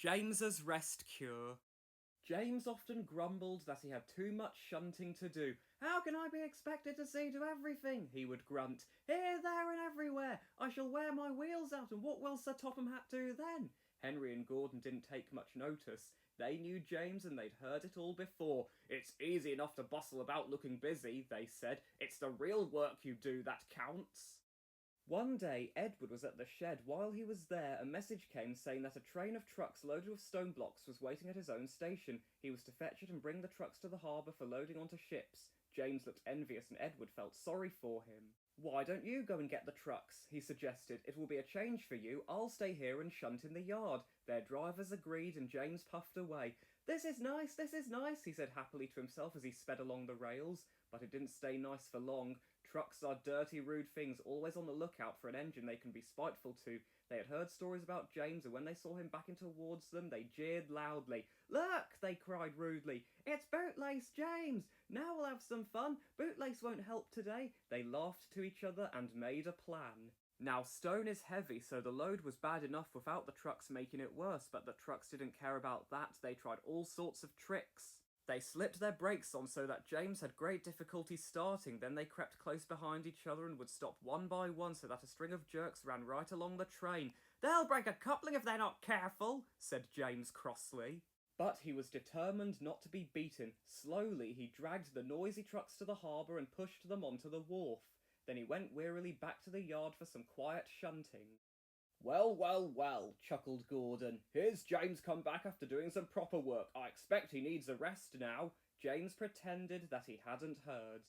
James's Rest Cure. James often grumbled that he had too much shunting to do. "How can I be expected to see to everything?" he would grunt. "Here, there, and everywhere. I shall wear my wheels out, and what will Sir Topham Hatt do then?" Henry and Gordon didn't take much notice. They knew James and they'd heard it all before. "It's easy enough to bustle about looking busy," they said. "It's the real work you do that counts." One day, Edward was at the shed. While he was there, a message came saying that a train of trucks loaded with stone blocks was waiting at his own station. He was to fetch it and bring the trucks to the harbour for loading onto ships. James looked envious and Edward felt sorry for him. "Why don't you go and get the trucks?" he suggested. "It will be a change for you. I'll stay here and shunt in the yard." Their drivers agreed and James puffed away. This is nice, he said happily to himself as he sped along the rails. But it didn't stay nice for long. Trucks are dirty, rude things, always on the lookout for an engine they can be spiteful to. They had heard stories about James, and when they saw him backing towards them, they jeered loudly. "Look!" they cried rudely. "It's Bootlace James! Now we'll have some fun! Bootlace won't help today!" They laughed to each other and made a plan. Now, stone is heavy, so the load was bad enough without the trucks making it worse, but the trucks didn't care about that. They tried all sorts of tricks. They slipped their brakes on so that James had great difficulty starting, then they crept close behind each other and would stop one by one so that a string of jerks ran right along the train. "They'll break a coupling if they're not careful," said James crossly. But he was determined not to be beaten. Slowly he dragged the noisy trucks to the harbour and pushed them onto the wharf. Then he went wearily back to the yard for some quiet shunting. Well, chuckled Gordon. "Here's James come back after doing some proper work. I expect he needs a rest now." James pretended that he hadn't heard.